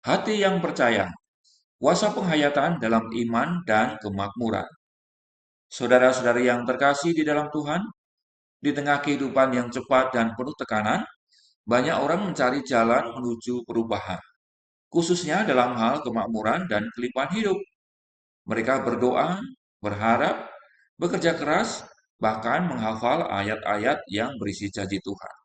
Hati yang percaya, kuasa penghayatan dalam iman dan kemakmuran. Saudara-saudari yang terkasih di dalam Tuhan, di tengah kehidupan yang cepat dan penuh tekanan, banyak orang mencari jalan menuju perubahan, khususnya dalam hal kemakmuran dan kelimpahan hidup. Mereka berdoa, berharap, bekerja keras, bahkan menghafal ayat-ayat yang berisi janji Tuhan.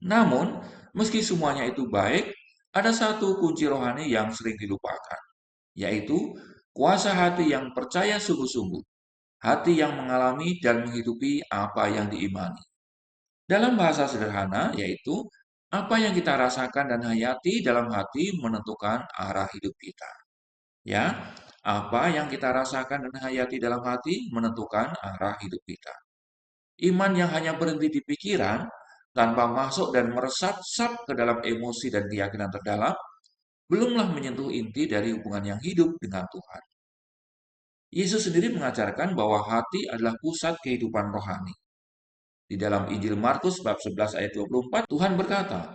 Namun, meski semuanya itu baik, ada satu kunci rohani yang sering dilupakan, yaitu kuasa hati yang percaya sungguh-sungguh, hati yang mengalami dan menghidupi apa yang diimani. Dalam bahasa sederhana, yaitu apa yang kita rasakan dan hayati dalam hati menentukan arah hidup kita. Ya, apa yang kita rasakan dan hayati dalam hati menentukan arah hidup kita. Iman yang hanya berhenti di pikiran, tanpa masuk dan meresap-sap ke dalam emosi dan keyakinan terdalam, belumlah menyentuh inti dari hubungan yang hidup dengan Tuhan. Yesus sendiri mengajarkan bahwa hati adalah pusat kehidupan rohani. Di dalam Injil Markus bab 11 ayat 24, Tuhan berkata,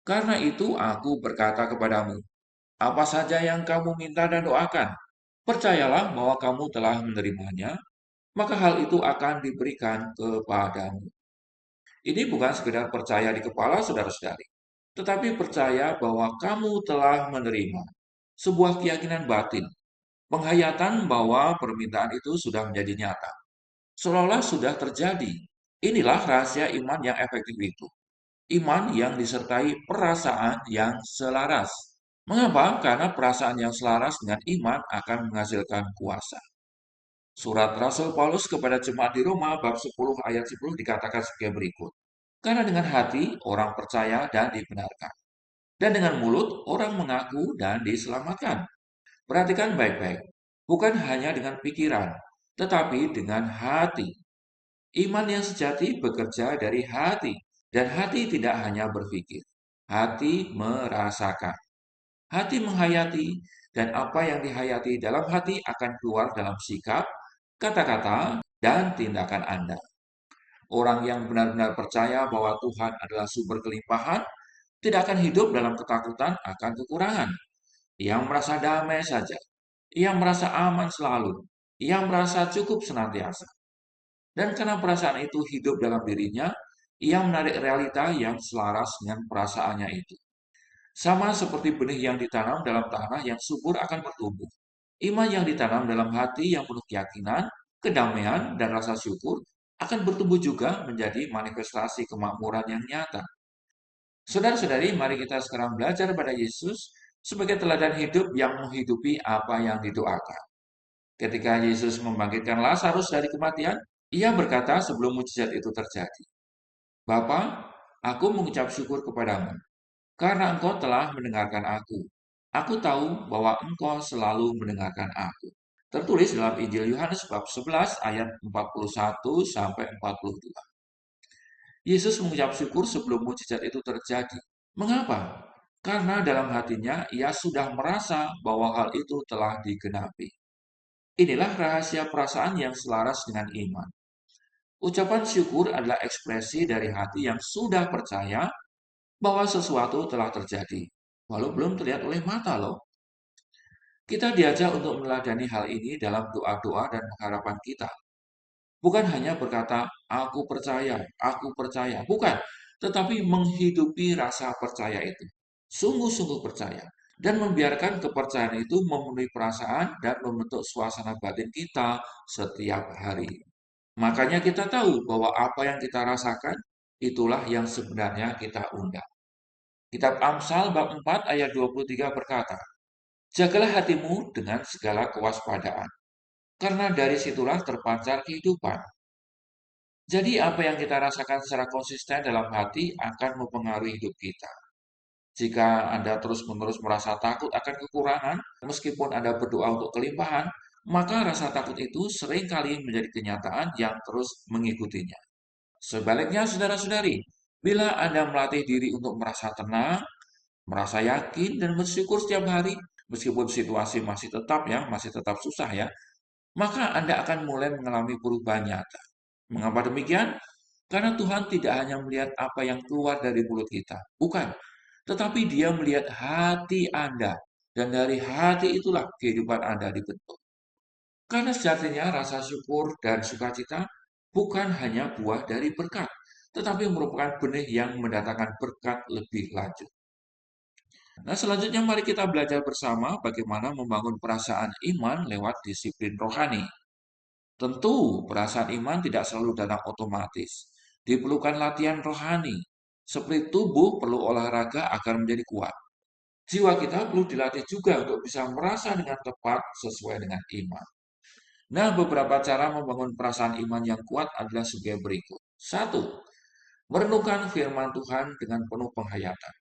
"Karena itu aku berkata kepadamu, apa saja yang kamu minta dan doakan, percayalah bahwa kamu telah menerimanya, maka hal itu akan diberikan kepadamu." Ini bukan sekedar percaya di kepala saudara-saudari, tetapi percaya bahwa kamu telah menerima sebuah keyakinan batin, penghayatan bahwa permintaan itu sudah menjadi nyata, seolah-olah sudah terjadi. Inilah rahasia iman yang efektif itu. Iman yang disertai perasaan yang selaras. Mengapa? Karena perasaan yang selaras dengan iman akan menghasilkan kuasa. Surat Rasul Paulus kepada jemaat di Roma bab 10 ayat 10 dikatakan sebagai berikut. Karena dengan hati orang percaya dan dibenarkan. Dan dengan mulut orang mengaku dan diselamatkan. Perhatikan baik-baik. Bukan hanya dengan pikiran, tetapi dengan hati. Iman yang sejati bekerja dari hati. Dan hati tidak hanya berpikir. Hati merasakan. Hati menghayati, dan apa yang dihayati dalam hati akan keluar dalam sikap, kata-kata, dan tindakan Anda. Orang yang benar-benar percaya bahwa Tuhan adalah sumber kelimpahan tidak akan hidup dalam ketakutan akan kekurangan. Ia merasa damai saja. Ia merasa aman selalu. Ia merasa cukup senantiasa. Dan karena perasaan itu hidup dalam dirinya, ia menarik realita yang selaras dengan perasaannya itu. Sama seperti benih yang ditanam dalam tanah yang subur akan bertumbuh. Iman yang ditanam dalam hati yang penuh keyakinan, kedamaian, dan rasa syukur akan bertumbuh juga menjadi manifestasi kemakmuran yang nyata. Saudara-saudari, mari kita sekarang belajar pada Yesus sebagai teladan hidup yang menghidupi apa yang didoakan. Ketika Yesus membangkitkan Lazarus dari kematian, ia berkata sebelum mujizat itu terjadi, "Bapa, aku mengucap syukur kepadamu, karena engkau telah mendengarkan aku. Aku tahu bahwa engkau selalu mendengarkan aku." Tertulis dalam Injil Yohanes bab 11 ayat 41 sampai 42. Yesus mengucap syukur sebelum mujizat itu terjadi. Mengapa? Karena dalam hatinya ia sudah merasa bahwa hal itu telah digenapi. Inilah rahasia perasaan yang selaras dengan iman. Ucapan syukur adalah ekspresi dari hati yang sudah percaya bahwa sesuatu telah terjadi, walau belum terlihat oleh mata loh. Kita diajak untuk meneladani hal ini dalam doa-doa dan pengharapan kita. Bukan hanya berkata, aku percaya. Bukan, tetapi menghidupi rasa percaya itu. Sungguh-sungguh percaya. Dan membiarkan kepercayaan itu memenuhi perasaan dan membentuk suasana batin kita setiap hari. Makanya kita tahu bahwa apa yang kita rasakan, itulah yang sebenarnya kita undang. Kitab Amsal bab 4 ayat 23 berkata, "Jagalah hatimu dengan segala kewaspadaan, karena dari situlah terpancar kehidupan." Jadi apa yang kita rasakan secara konsisten dalam hati akan mempengaruhi hidup kita. Jika Anda terus-menerus merasa takut akan kekurangan, meskipun Anda berdoa untuk kelimpahan, maka rasa takut itu seringkali menjadi kenyataan yang terus mengikutinya. Sebaliknya, saudara-saudari, bila Anda melatih diri untuk merasa tenang, merasa yakin, dan bersyukur setiap hari, meskipun situasi masih tetap susah ya, maka Anda akan mulai mengalami perubahan nyata. Mengapa demikian? Karena Tuhan tidak hanya melihat apa yang keluar dari mulut kita. Bukan. tetapi Dia melihat hati Anda, dan dari hati itulah kehidupan Anda dibentuk. Karena sejatinya rasa syukur dan sukacita bukan hanya buah dari berkat, tetapi merupakan benih yang mendatangkan berkat lebih lanjut. Nah, selanjutnya mari kita belajar bersama bagaimana membangun perasaan iman lewat disiplin rohani. Tentu, perasaan iman tidak selalu datang otomatis. Diperlukan latihan rohani. Seperti tubuh perlu olahraga agar menjadi kuat. Jiwa kita perlu dilatih juga untuk bisa merasa dengan tepat sesuai dengan iman. Nah, beberapa cara membangun perasaan iman yang kuat adalah sebagai berikut. Satu, merenungkan firman Tuhan dengan penuh penghayatan.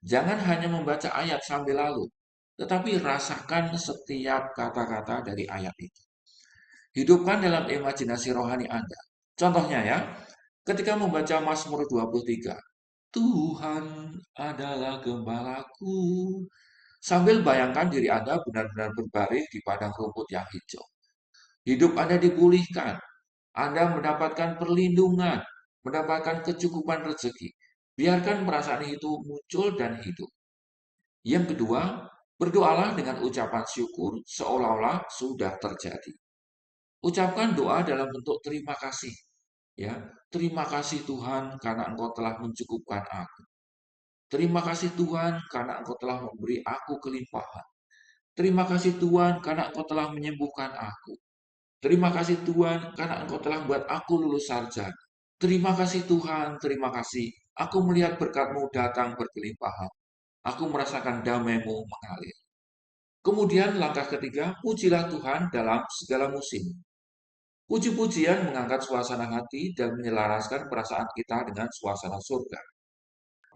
Jangan hanya membaca ayat sambil lalu, tetapi rasakan setiap kata-kata dari ayat itu. Hidupkan dalam imajinasi rohani Anda. Contohnya ya, ketika membaca Mazmur 23, Tuhan adalah gembalaku. Sambil bayangkan diri Anda benar-benar berbaring di padang rumput yang hijau. Hidup Anda dipulihkan, Anda mendapatkan perlindungan, mendapatkan kecukupan rezeki. Biarkan perasaan itu muncul dan hidup. Yang kedua, berdoalah dengan ucapan syukur seolah-olah sudah terjadi. Ucapkan doa dalam bentuk terima kasih. Ya, terima kasih Tuhan karena Engkau telah mencukupkan aku. Terima kasih Tuhan karena Engkau telah memberi aku kelimpahan. Terima kasih Tuhan karena Engkau telah menyembuhkan aku. Terima kasih Tuhan karena Engkau telah buat aku lulus sarjana. Terima kasih Tuhan, terima kasih. Aku melihat berkat-Mu datang berkelimpahan. Aku merasakan damai-Mu mengalir. Kemudian langkah ketiga, pujilah Tuhan dalam segala musim. Puji-pujian mengangkat suasana hati dan menyelaraskan perasaan kita dengan suasana surga.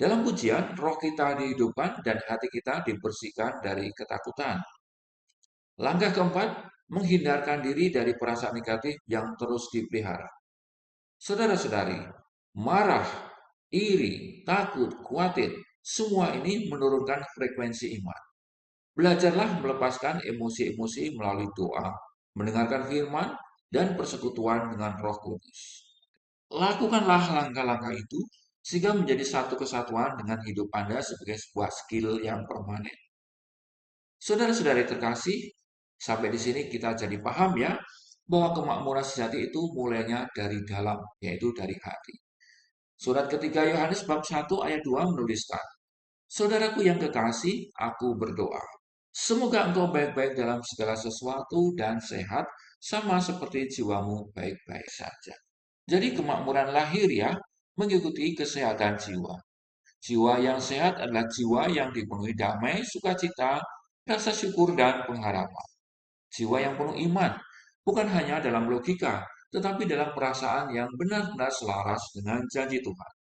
Dalam pujian, roh kita dihidupkan dan hati kita dibersihkan dari ketakutan. Langkah keempat, menghindarkan diri dari perasaan negatif yang terus dipelihara. Saudara-saudari, marah, iri, takut, khawatir, semua ini menurunkan frekuensi iman. Belajarlah melepaskan emosi-emosi melalui doa, mendengarkan firman, dan persekutuan dengan Roh Kudus. Lakukanlah langkah-langkah itu sehingga menjadi satu kesatuan dengan hidup Anda sebagai sebuah skill yang permanen. Saudara-saudari terkasih, sampai di sini kita jadi paham ya, bahwa kemakmuran sejati itu mulainya dari dalam, yaitu dari hati. Surat ketiga Yohanes bab 1 ayat 2 menuliskan, Saudaraku yang kekasih, aku berdoa. Semoga engkau baik-baik dalam segala sesuatu dan sehat, sama seperti jiwamu baik-baik saja. Jadi kemakmuran lahir ya, mengikuti kesehatan jiwa. Jiwa yang sehat adalah jiwa yang dipenuhi damai, sukacita, rasa syukur, dan pengharapan. Jiwa yang penuh iman, bukan hanya dalam logika, tetapi dalam perasaan yang benar-benar selaras dengan janji Tuhan.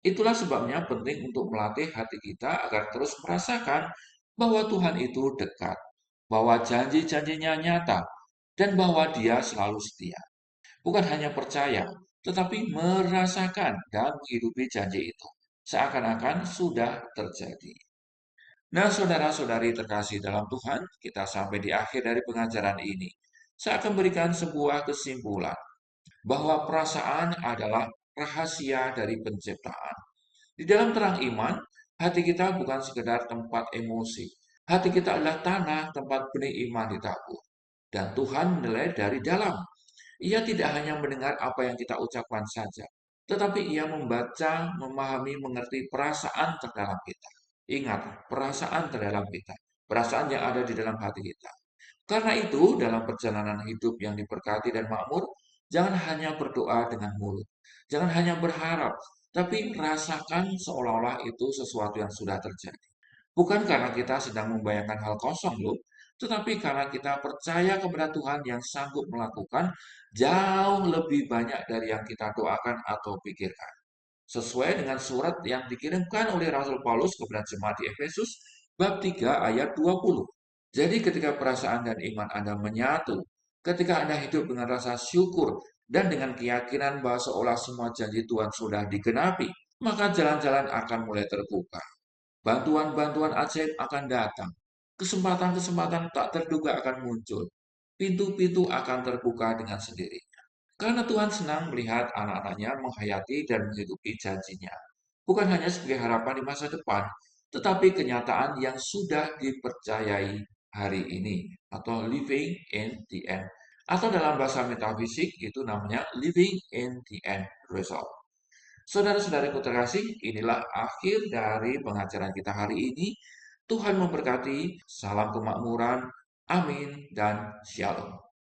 Itulah sebabnya penting untuk melatih hati kita agar terus merasakan bahwa Tuhan itu dekat, bahwa janji-janjinya nyata, dan bahwa Dia selalu setia. Bukan hanya percaya, tetapi merasakan dan menghidupi janji itu, seakan-akan sudah terjadi. Nah, saudara-saudari terkasih dalam Tuhan, kita sampai di akhir dari pengajaran ini. Saya akan berikan sebuah kesimpulan bahwa perasaan adalah rahasia dari penciptaan. Di dalam terang iman, hati kita bukan sekedar tempat emosi. Hati kita adalah tanah tempat benih iman ditabur. Dan Tuhan menilai dari dalam. Ia tidak hanya mendengar apa yang kita ucapkan saja, tetapi ia membaca, memahami, mengerti perasaan terdalam kita. Ingat, perasaan terdalam kita, perasaan yang ada di dalam hati kita. Karena itu, dalam perjalanan hidup yang diberkati dan makmur, jangan hanya berdoa dengan mulut, jangan hanya berharap, tapi rasakan seolah-olah itu sesuatu yang sudah terjadi. Bukan karena kita sedang membayangkan hal kosong loh, tetapi karena kita percaya kepada Tuhan yang sanggup melakukan jauh lebih banyak dari yang kita doakan atau pikirkan. Sesuai dengan surat yang dikirimkan oleh Rasul Paulus kepada jemaat di Efesus bab 3 ayat 20. Jadi ketika perasaan dan iman Anda menyatu, ketika Anda hidup dengan rasa syukur dan dengan keyakinan bahwa seolah semua janji Tuhan sudah digenapi, maka jalan-jalan akan mulai terbuka. Bantuan-bantuan ajaib akan datang. Kesempatan-kesempatan tak terduga akan muncul. Pintu-pintu akan terbuka dengan sendiri. Karena Tuhan senang melihat anak-anaknya menghayati dan menghidupi janjinya. bukan hanya sebagai harapan di masa depan, tetapi kenyataan yang sudah dipercayai hari ini, atau living in the end. Atau dalam bahasa metafisik itu namanya living in the end result. Saudara-saudariku terkasih, inilah akhir dari pengajaran kita hari ini. Tuhan memberkati, salam kemakmuran, amin, dan shalom.